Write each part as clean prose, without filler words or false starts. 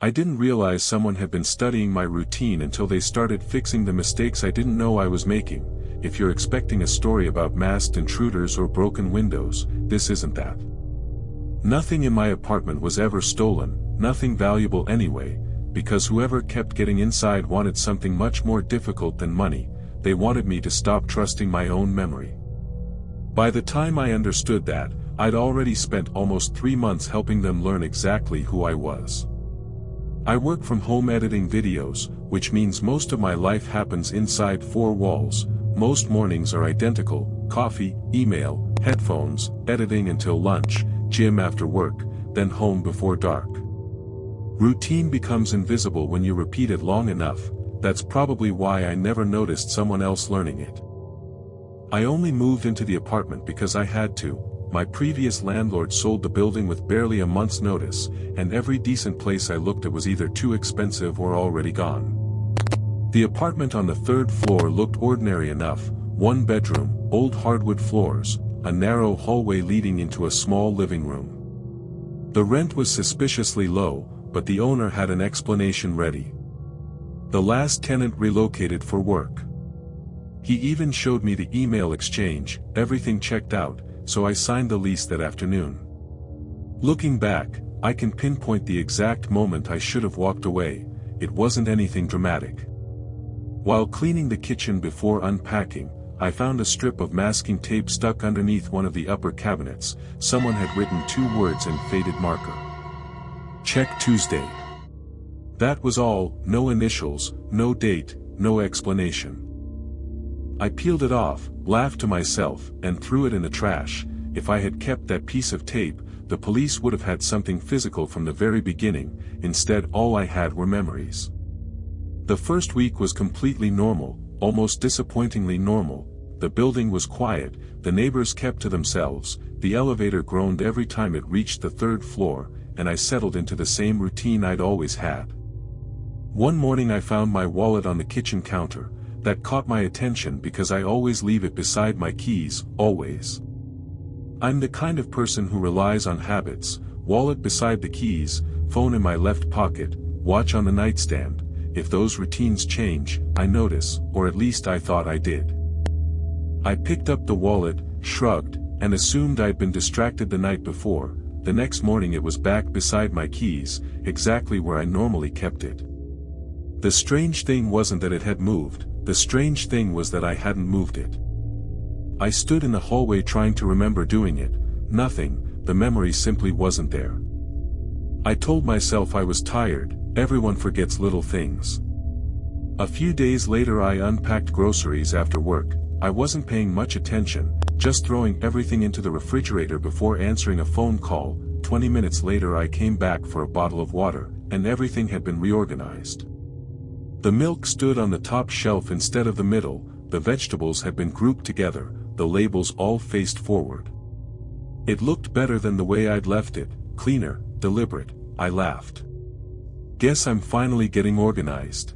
I didn't realize someone had been studying my routine until they started fixing the mistakes I didn't know I was making. If you're expecting a story about masked intruders or broken windows, this isn't that. Nothing in my apartment was ever stolen, nothing valuable anyway, because whoever kept getting inside wanted something much more difficult than money. They wanted me to stop trusting my own memory. By the time I understood that, I'd already spent almost 3 months helping them learn exactly who I was. I work from home editing videos, which means most of my life happens inside 4 walls. Most mornings are identical: coffee, email, headphones, editing until lunch, gym after work, then home before dark. Routine becomes invisible when you repeat it long enough. That's probably why I never noticed someone else learning it. I only moved into the apartment because I had to. My previous landlord sold the building with barely a month's notice, and every decent place I looked at was either too expensive or already gone. The apartment on the 3rd floor looked ordinary enough: 1 bedroom, old hardwood floors, a narrow hallway leading into a small living room. The rent was suspiciously low, but the owner had an explanation ready. The last tenant relocated for work. He even showed me the email exchange. Everything checked out, so I signed the lease that afternoon. Looking back, I can pinpoint the exact moment I should have walked away. It wasn't anything dramatic. While cleaning the kitchen before unpacking, I found a strip of masking tape stuck underneath one of the upper cabinets. Someone had written 2 words in faded marker. Check Tuesday. That was all: no initials, no date, no explanation. I peeled it off, laughed to myself, and threw it in the trash. If I had kept that piece of tape, the police would have had something physical from the very beginning. Instead, all I had were memories. The first week was completely normal, almost disappointingly normal. The building was quiet, the neighbors kept to themselves, the elevator groaned every time it reached the 3rd floor, and I settled into the same routine I'd always had. One morning I found my wallet on the kitchen counter. That caught my attention because I always leave it beside my keys, always. I'm the kind of person who relies on habits: wallet beside the keys, phone in my left pocket, watch on the nightstand. If those routines change, I notice, or at least I thought I did. I picked up the wallet, shrugged, and assumed I'd been distracted the night before. The next morning it was back beside my keys, exactly where I normally kept it. The strange thing wasn't that it had moved, the strange thing was that I hadn't moved it. I stood in the hallway trying to remember doing it. Nothing, the memory simply wasn't there. I told myself I was tired. Everyone forgets little things. A few days later I unpacked groceries after work. I wasn't paying much attention, just throwing everything into the refrigerator before answering a phone call. 20 minutes later I came back for a bottle of water, and everything had been reorganized. The milk stood on the top shelf instead of the middle, the vegetables had been grouped together, the labels all faced forward. It looked better than the way I'd left it, cleaner, deliberate. I laughed. Guess I'm finally getting organized.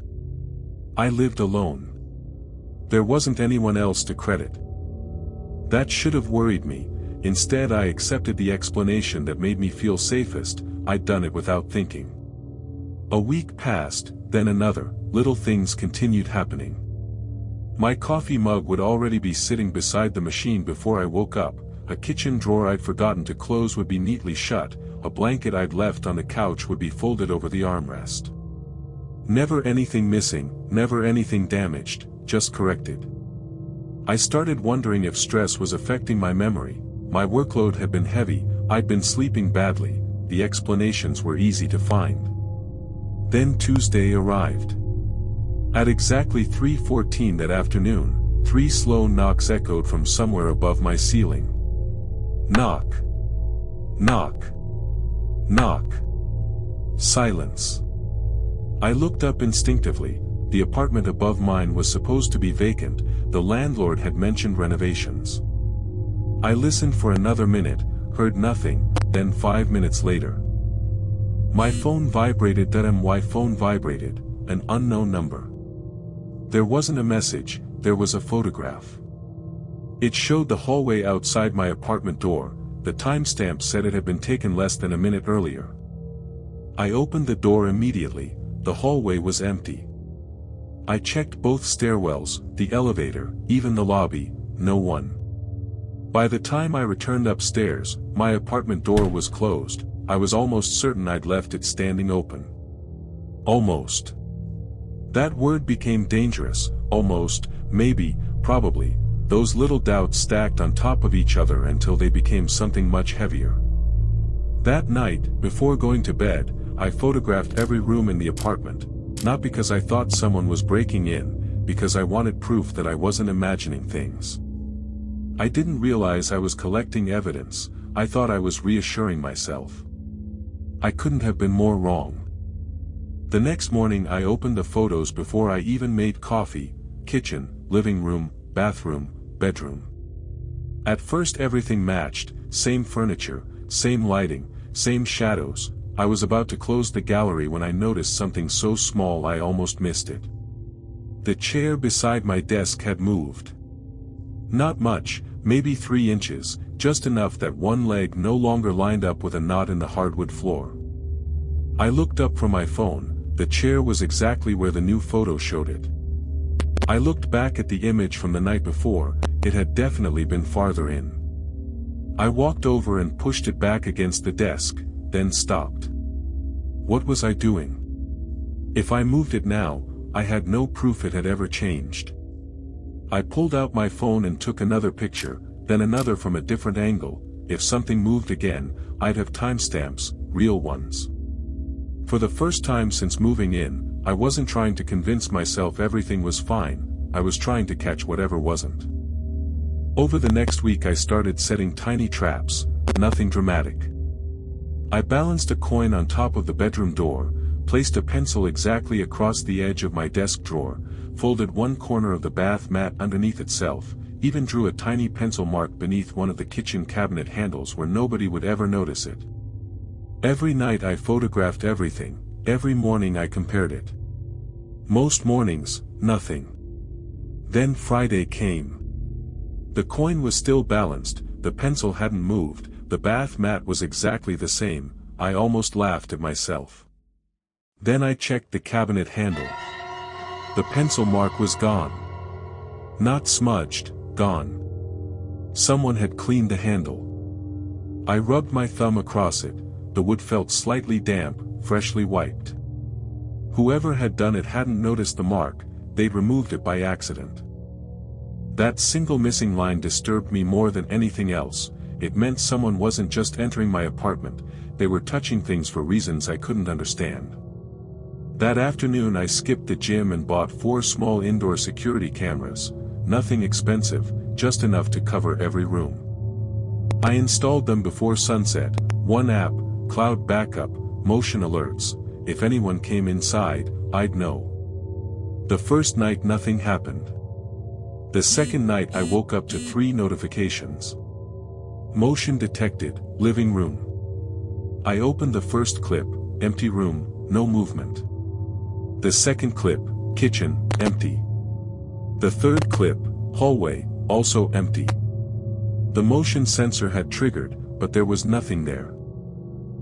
I lived alone. There wasn't anyone else to credit. That should have worried me. Instead I accepted the explanation that made me feel safest: I'd done it without thinking. A week passed, then another. Little things continued happening. My coffee mug would already be sitting beside the machine before I woke up, a kitchen drawer I'd forgotten to close would be neatly shut, a blanket I'd left on the couch would be folded over the armrest. Never anything missing, never anything damaged, just corrected. I started wondering if stress was affecting my memory. My workload had been heavy, I'd been sleeping badly, the explanations were easy to find. Then Tuesday arrived. At exactly 3:14 that afternoon, 3 slow knocks echoed from somewhere above my ceiling. Knock. Knock. Knock. Silence. I looked up instinctively. The apartment above mine was supposed to be vacant. The landlord had mentioned renovations. I listened for another minute, heard nothing, then 5 minutes later. My phone vibrated. My phone vibrated, an unknown number. There wasn't a message, there was a photograph. It showed the hallway outside my apartment door. The timestamp said it had been taken less than a minute earlier. I opened the door immediately. The hallway was empty. I checked both stairwells, the elevator, even the lobby, no one. By the time I returned upstairs, my apartment door was closed. I was almost certain I'd left it standing open. Almost. That word became dangerous. Almost, maybe, probably, those little doubts stacked on top of each other until they became something much heavier. That night, before going to bed, I photographed every room in the apartment, not because I thought someone was breaking in, because I wanted proof that I wasn't imagining things. I didn't realize I was collecting evidence. I thought I was reassuring myself. I couldn't have been more wrong. The next morning I opened the photos before I even made coffee: kitchen, living room, bathroom, bedroom. At first everything matched, same furniture, same lighting, same shadows. I was about to close the gallery when I noticed something so small I almost missed it. The chair beside my desk had moved. Not much, maybe 3 inches, just enough that one leg no longer lined up with a knot in the hardwood floor. I looked up from my phone. The chair was exactly where the new photo showed it. I looked back at the image from the night before. It had definitely been farther in. I walked over and pushed it back against the desk, then stopped. What was I doing? If I moved it now, I had no proof it had ever changed. I pulled out my phone and took another picture, then another from a different angle. If something moved again, I'd have timestamps, real ones. For the first time since moving in, I wasn't trying to convince myself everything was fine. I was trying to catch whatever wasn't. Over the next week I started setting tiny traps, nothing dramatic. I balanced a coin on top of the bedroom door, placed a pencil exactly across the edge of my desk drawer, folded one corner of the bath mat underneath itself, even drew a tiny pencil mark beneath one of the kitchen cabinet handles where nobody would ever notice it. Every night I photographed everything. Every morning I compared it. Most mornings, nothing. Then Friday came. The coin was still balanced, the pencil hadn't moved, the bath mat was exactly the same. I almost laughed at myself. Then I checked the cabinet handle. The pencil mark was gone. Not smudged, gone. Someone had cleaned the handle. I rubbed my thumb across it. The wood felt slightly damp, freshly wiped. Whoever had done it hadn't noticed the mark. They'd removed it by accident. That single missing line disturbed me more than anything else. It meant someone wasn't just entering my apartment, they were touching things for reasons I couldn't understand. That afternoon I skipped the gym and bought 4 small indoor security cameras, nothing expensive, just enough to cover every room. I installed them before sunset. One app, cloud backup, motion alerts. If anyone came inside, I'd know. The first night nothing happened. The second night I woke up to 3 notifications. Motion detected, living room. I opened the first clip, empty room, no movement. The second clip, kitchen, empty. The third clip, hallway, also empty. The motion sensor had triggered, but there was nothing there.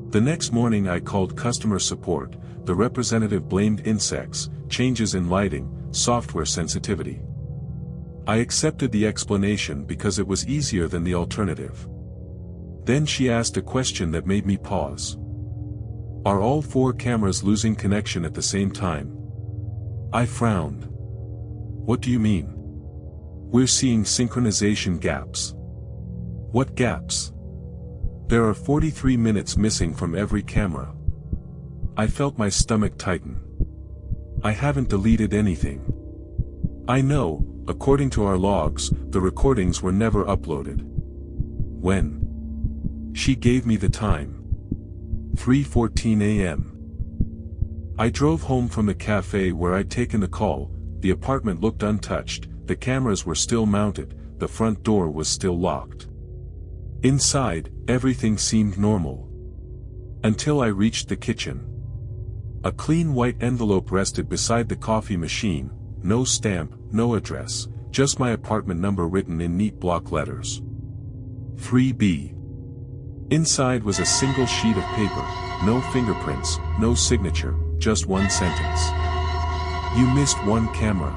The next morning I called customer support. The representative blamed insects, changes in lighting, software sensitivity. I accepted the explanation because it was easier than the alternative. Then she asked a question that made me pause. Are all 4 cameras losing connection at the same time? I frowned. What do you mean? We're seeing synchronization gaps. What gaps? There are 43 minutes missing from every camera. I felt my stomach tighten. I haven't deleted anything. I know, according to our logs, the recordings were never uploaded. When? She gave me the time. 3:14 a.m. I drove home from the cafe where I'd taken the call. The apartment looked untouched, the cameras were still mounted, the front door was still locked. Inside, everything seemed normal. Until I reached the kitchen. A clean white envelope rested beside the coffee machine, no stamp, no address, just my apartment number written in neat block letters. 3B. Inside was a single sheet of paper, No fingerprints, no signature, just one sentence. You missed one camera.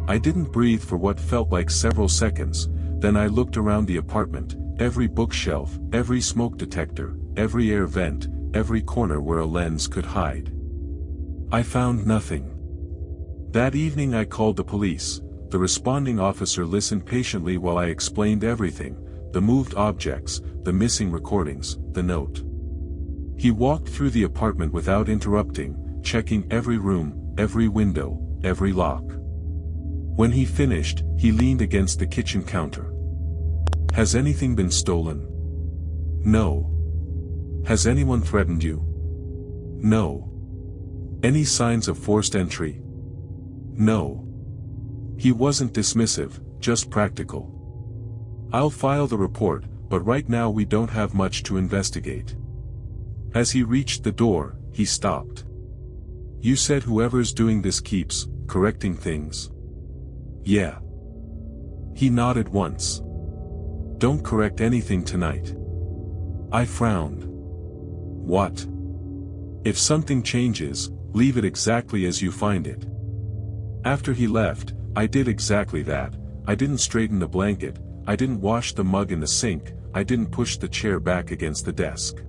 I didn't breathe for what felt like several seconds, then I looked around the apartment, every bookshelf, every smoke detector, every air vent, every corner where a lens could hide. I found nothing. That evening I called the police. The responding officer listened patiently while I explained everything, the moved objects, the missing recordings, the note. He walked through the apartment without interrupting, checking every room, every window, every lock. When he finished, he leaned against the kitchen counter. Has anything been stolen? No. Has anyone threatened you? No. Any signs of forced entry? No. He wasn't dismissive, just practical. I'll file the report, but right now we don't have much to investigate. As he reached the door, he stopped. You said whoever's doing this keeps correcting things? Yeah. He nodded once. Don't correct anything tonight. I frowned. What? If something changes, leave it exactly as you find it. After he left, I did exactly that. I didn't straighten the blanket, I didn't wash the mug in the sink, I didn't push the chair back against the desk.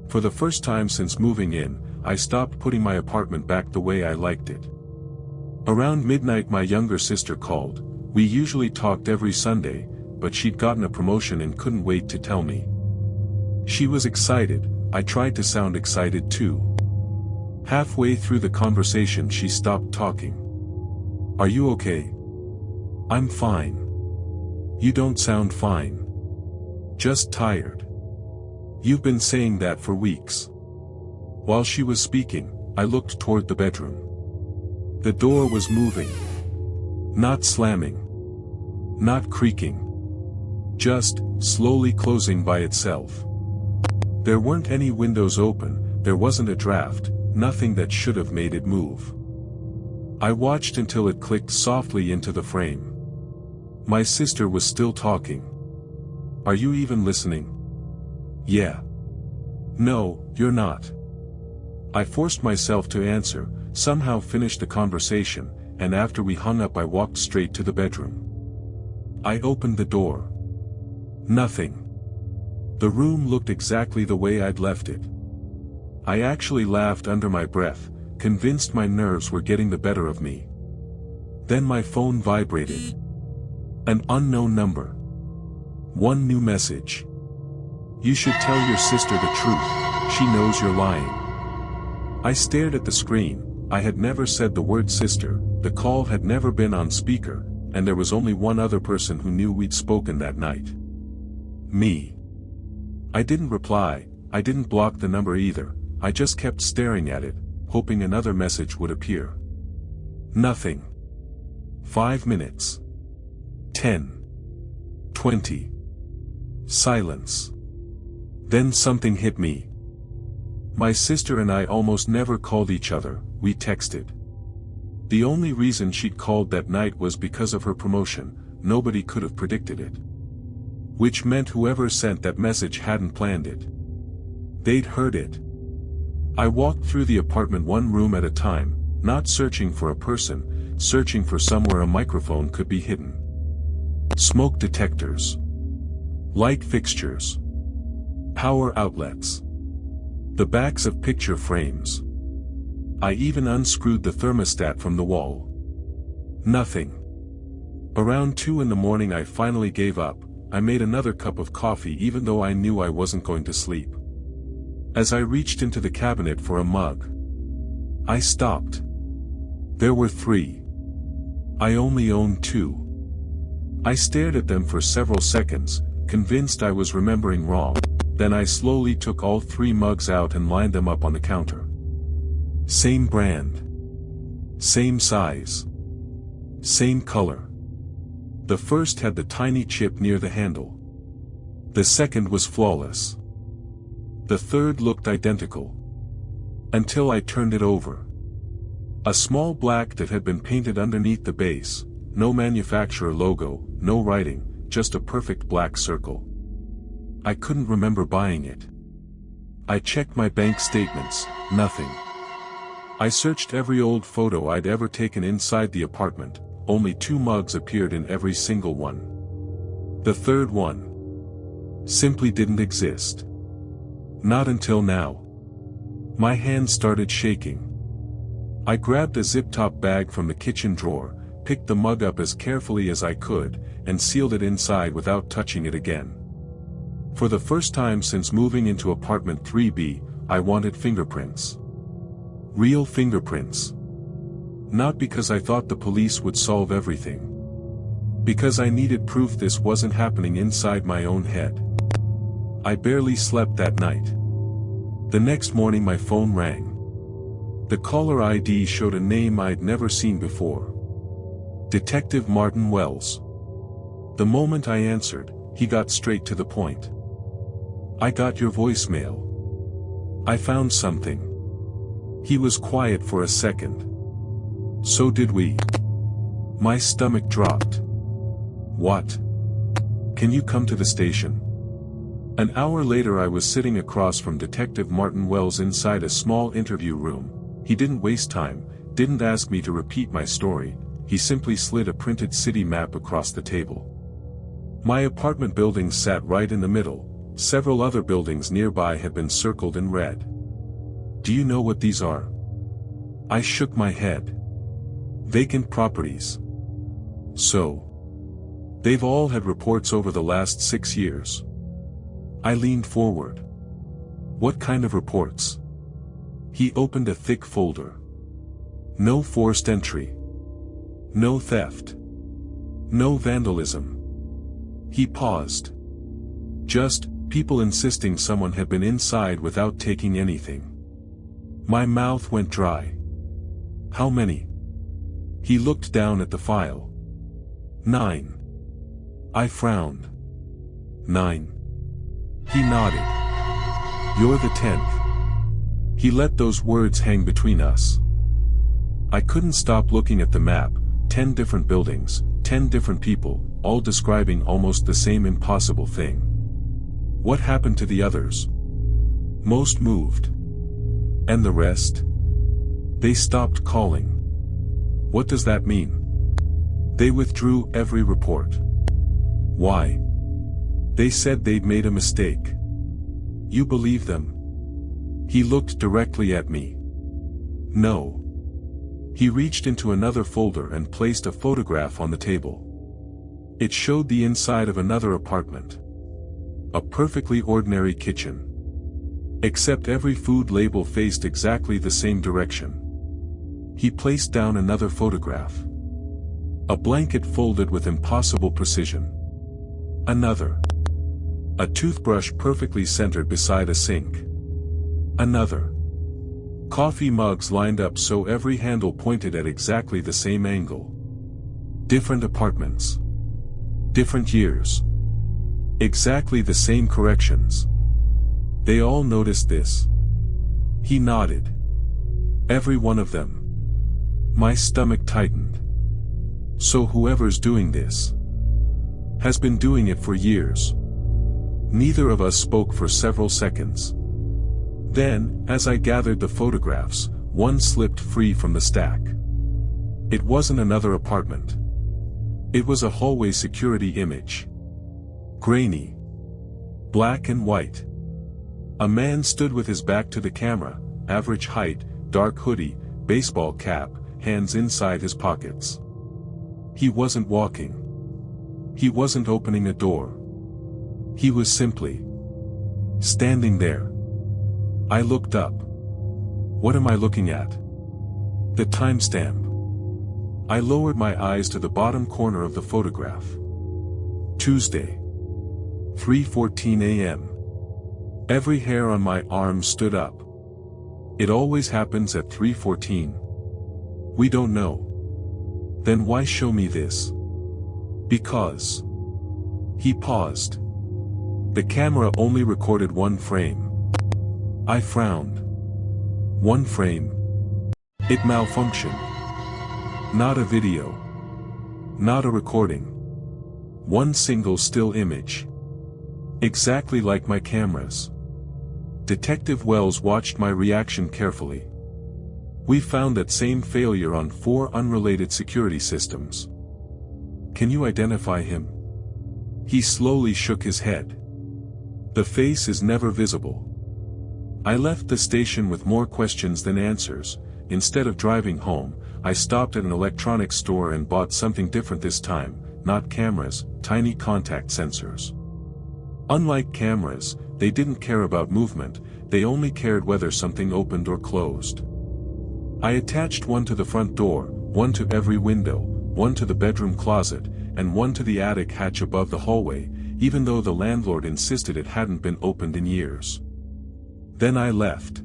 For the first time since moving in, I stopped putting my apartment back the way I liked it. Around midnight my younger sister called. We usually talked every Sunday, but she'd gotten a promotion and couldn't wait to tell me. She was excited. I tried to sound excited too. Halfway through the conversation she stopped talking. Are you okay? I'm fine. You don't sound fine. Just tired. You've been saying that for weeks. While she was speaking, I looked toward the bedroom. The door was moving. Not slamming. Not creaking. Just slowly closing by itself. There weren't any windows open, there wasn't a draft, nothing that should have made it move. I watched until it clicked softly into the frame. My sister was still talking. Are you even listening? Yeah. No, you're not. I forced myself to answer, somehow finished the conversation, and after we hung up I walked straight to the bedroom. I opened the door. Nothing. The room looked exactly the way I'd left it. I actually laughed under my breath, convinced my nerves were getting the better of me. Then my phone vibrated. An unknown number. One new message. You should tell your sister the truth, she knows you're lying. I stared at the screen. I had never said the word sister, the call had never been on speaker, and there was only one other person who knew we'd spoken that night. Me. I didn't reply, I didn't block the number either, I just kept staring at it, hoping another message would appear. Nothing. 5 minutes. 10. 20. Silence. Then something hit me. My sister and I almost never called each other, we texted. The only reason she'd called that night was because of her promotion, nobody could have predicted it. Which meant whoever sent that message hadn't planned it. They'd heard it. I walked through the apartment one room at a time, not searching for a person, searching for somewhere a microphone could be hidden. Smoke detectors. Light fixtures. Power outlets. The backs of picture frames. I even unscrewed the thermostat from the wall. Nothing. Around 2 in the morning I finally gave up. I made another cup of coffee even though I knew I wasn't going to sleep. As I reached into the cabinet for a mug, I stopped. There were 3. I only owned 2. I stared at them for several seconds, convinced I was remembering wrong, then I slowly took all 3 mugs out and lined them up on the counter. Same brand. Same size. Same color. The first had the tiny chip near the handle. The second was flawless. The third looked identical. Until I turned it over. A small black that had been painted underneath the base, no manufacturer logo, no writing, just a perfect black circle. I couldn't remember buying it. I checked my bank statements, nothing. I searched every old photo I'd ever taken inside the apartment, only 2 mugs appeared in every single one. The third one simply didn't exist. Not until now. My hands started shaking. I grabbed a zip-top bag from the kitchen drawer, picked the mug up as carefully as I could, and sealed it inside without touching it again. For the first time since moving into apartment 3B, I wanted fingerprints. Real fingerprints. Not because I thought the police would solve everything. Because I needed proof this wasn't happening inside my own head. I barely slept that night. The next morning my phone rang. The caller ID showed a name I'd never seen before. Detective Martin Wells. The moment I answered, he got straight to the point. "I got your voicemail. I found something." He was quiet for a second. "So did we." My stomach dropped. "What? Can you come to the station?" An hour later I was sitting across from Detective Martin Wells inside a small interview room. He didn't waste time, didn't ask me to repeat my story, he simply slid a printed city map across the table. My apartment building sat right in the middle, several other buildings nearby had been circled in red. "Do you know what these are?" I shook my head. "Vacant properties." "So? They've all had reports over the last 6 years." I leaned forward. "What kind of reports?" He opened a thick folder. "No forced entry. No theft. No vandalism." He paused. "Just, people insisting someone had been inside without taking anything." My mouth went dry. "How many?" He looked down at the file. 9. I frowned. 9. He nodded. "You're the 10th. He let those words hang between us. I couldn't stop looking at the map, 10 different buildings, 10 different people, all describing almost the same impossible thing. What happened to the others? Most moved. And the rest? They stopped calling. What does that mean? They withdrew every report. Why? They said they'd made a mistake. You believe them? He looked directly at me. No. He reached into another folder and placed a photograph on the table. It showed the inside of another apartment. A perfectly ordinary kitchen. Except every food label faced exactly the same direction. He placed down another photograph. A blanket folded with impossible precision. Another. A toothbrush perfectly centered beside a sink. Another. Coffee mugs lined up so every handle pointed at exactly the same angle. Different apartments. Different years. Exactly the same corrections. They all noticed this. He nodded. Every one of them. My stomach tightened. So whoever's doing this has been doing it for years. Neither of us spoke for several seconds. Then, as I gathered the photographs, one slipped free from the stack. It wasn't another apartment. It was a hallway security image. Grainy. Black and white. A man stood with his back to the camera, average height, dark hoodie, baseball cap, hands inside his pockets. He wasn't walking. He wasn't opening a door. He was simply standing there. I looked up. What am I looking at? The timestamp. I lowered my eyes to the bottom corner of the photograph. Tuesday. 3:14 a.m. Every hair on my arm stood up. It always happens at 3:14. We don't know. Then why show me this? Because. He paused. The camera only recorded one frame. I frowned. One frame. It malfunctioned. Not a video. Not a recording. One single still image. Exactly like my cameras. Detective Wells watched my reaction carefully. We found that same failure on 4 unrelated security systems. Can you identify him? He slowly shook his head. The face is never visible. I left the station with more questions than answers. Instead of driving home, I stopped at an electronics store and bought something different this time, not cameras, tiny contact sensors. Unlike cameras, they didn't care about movement, they only cared whether something opened or closed. I attached one to the front door, one to every window, one to the bedroom closet, and one to the attic hatch above the hallway, even though the landlord insisted it hadn't been opened in years. Then I left.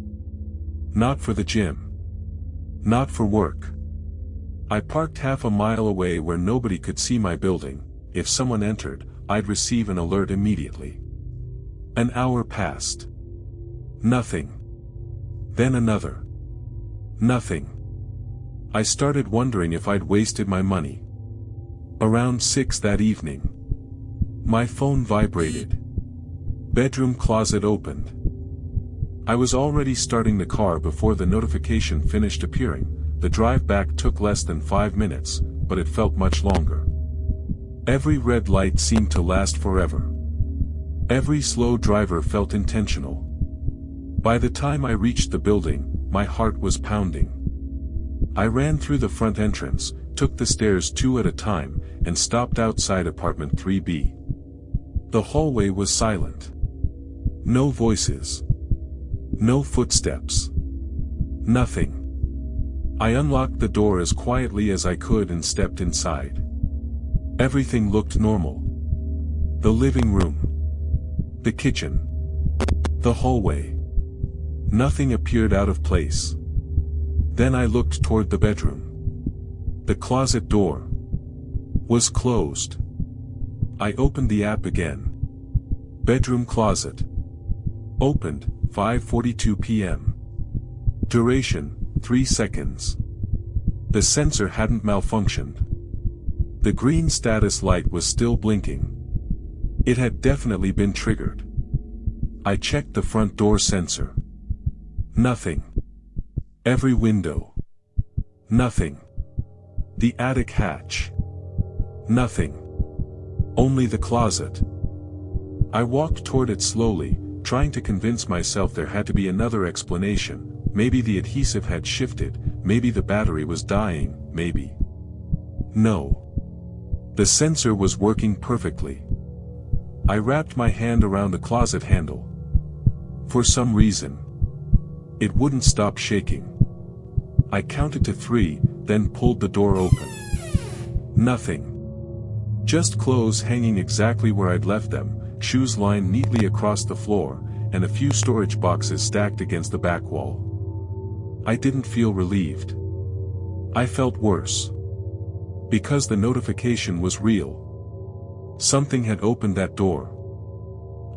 Not for the gym. Not for work. I parked half a mile away where nobody could see my building. If someone entered, I'd receive an alert immediately. An hour passed. Nothing. Then another. Nothing. I started wondering if I'd wasted my money. Around 6 that evening. My phone vibrated. Bedroom closet opened. I was already starting the car before the notification finished appearing. The drive back took less than 5 minutes, but it felt much longer. Every red light seemed to last forever. Every slow driver felt intentional. By the time I reached the building, my heart was pounding. I ran through the front entrance, took the stairs 2 at a time, and stopped outside apartment 3B. The hallway was silent. No voices. No footsteps. Nothing. I unlocked the door as quietly as I could and stepped inside. Everything looked normal. The living room. The kitchen. The hallway. Nothing appeared out of place. Then I looked toward the bedroom. The closet door was closed. I opened the app again. Bedroom closet. Opened, 5:42 p.m. Duration, 3 seconds. The sensor hadn't malfunctioned. The green status light was still blinking. It had definitely been triggered. I checked the front door sensor. Nothing. Every window. Nothing. The attic hatch. Nothing. Only the closet. I walked toward it slowly, trying to convince myself there had to be another explanation. Maybe the adhesive had shifted, maybe the battery was dying, maybe. No. The sensor was working perfectly. I wrapped my hand around the closet handle. For some reason, it wouldn't stop shaking. I counted to 3, then pulled the door open. Nothing. Just clothes hanging exactly where I'd left them, shoes lined neatly across the floor, and a few storage boxes stacked against the back wall. I didn't feel relieved. I felt worse. Because the notification was real. Something had opened that door.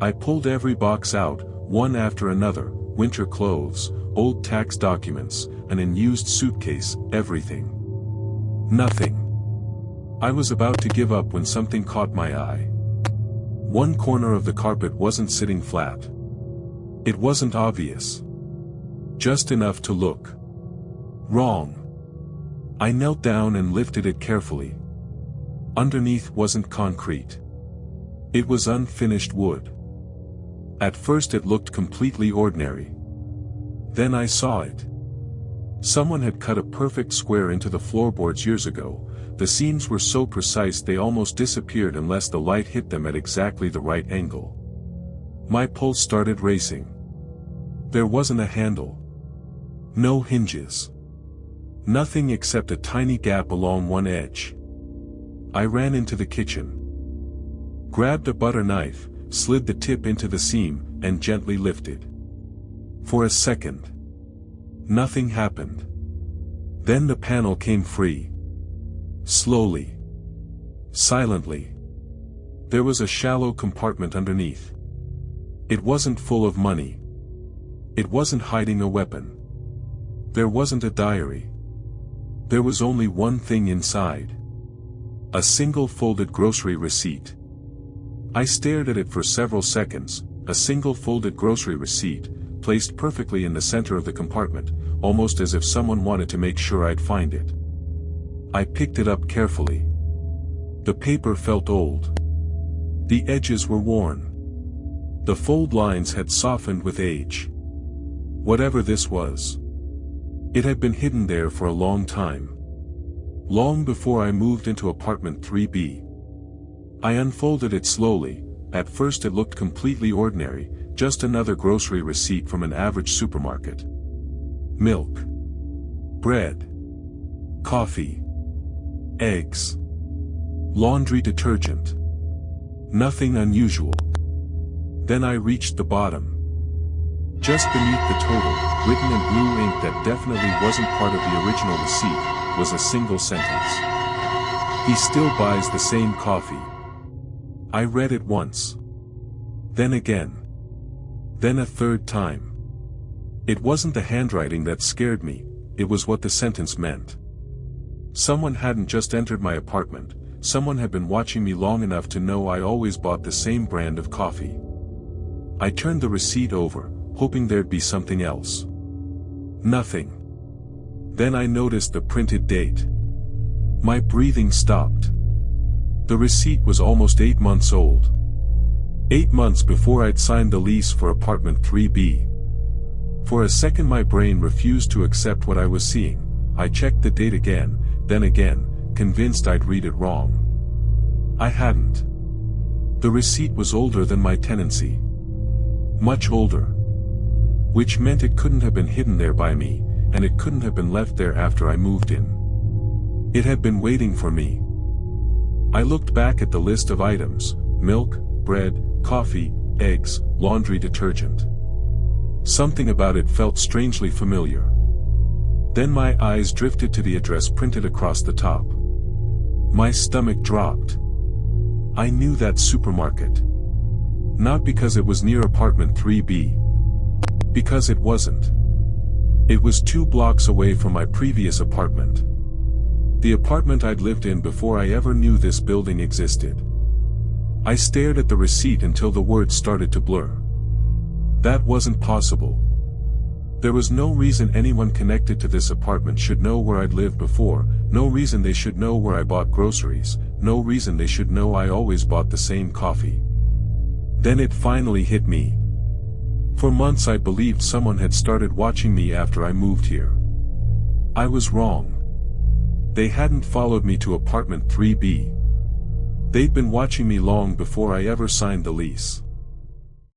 I pulled every box out, one after another, winter clothes, old tax documents, an unused suitcase, everything. Nothing. I was about to give up when something caught my eye. One corner of the carpet wasn't sitting flat. It wasn't obvious. Just enough to look wrong. I knelt down and lifted it carefully. Underneath wasn't concrete. It was unfinished wood. At first it looked completely ordinary. Then I saw it. Someone had cut a perfect square into the floorboards years ago. The seams were so precise they almost disappeared unless the light hit them at exactly the right angle. My pulse started racing. There wasn't a handle. No hinges. Nothing except a tiny gap along one edge. I ran into the kitchen. Grabbed a butter knife, slid the tip into the seam, and gently lifted. For a second. Nothing happened. Then the panel came free. Slowly. Silently. There was a shallow compartment underneath. It wasn't full of money. It wasn't hiding a weapon. There wasn't a diary. There was only one thing inside. A single folded grocery receipt. I stared at it for several seconds. A single folded grocery receipt, placed perfectly in the center of the compartment, almost as if someone wanted to make sure I'd find it. I picked it up carefully. The paper felt old. The edges were worn. The fold lines had softened with age. Whatever this was, it had been hidden there for a long time. Long before I moved into apartment 3B. I unfolded it slowly. At first it looked completely ordinary, just another grocery receipt from an average supermarket. Milk, bread, coffee, eggs, laundry detergent. Nothing unusual. Then I reached the bottom. Just beneath the total, written in blue ink that definitely wasn't part of the original receipt, was a single sentence. He still buys the same coffee. I read it once. Then again. Then a third time. It wasn't the handwriting that scared me, it was what the sentence meant. Someone hadn't just entered my apartment, someone had been watching me long enough to know I always bought the same brand of coffee. I turned the receipt over, hoping there'd be something else. Nothing. Then I noticed the printed date. My breathing stopped. The receipt was almost 8 months old. 8 months before I'd signed the lease for apartment 3B. For a second my brain refused to accept what I was seeing. I checked the date again, then again, convinced I'd read it wrong. I hadn't. The receipt was older than my tenancy. Much older. Which meant it couldn't have been hidden there by me, and it couldn't have been left there after I moved in. It had been waiting for me. I looked back at the list of items: milk, bread, coffee, eggs, laundry detergent. Something about it felt strangely familiar. Then my eyes drifted to the address printed across the top. My stomach dropped. I knew that supermarket. Not because it was near apartment 3B. Because it wasn't. It was 2 blocks away from my previous apartment. The apartment I'd lived in before I ever knew this building existed. I stared at the receipt until the words started to blur. That wasn't possible. There was no reason anyone connected to this apartment should know where I'd lived before, no reason they should know where I bought groceries, no reason they should know I always bought the same coffee. Then it finally hit me. For months I believed someone had started watching me after I moved here. I was wrong. They hadn't followed me to apartment 3B. They'd been watching me long before I ever signed the lease.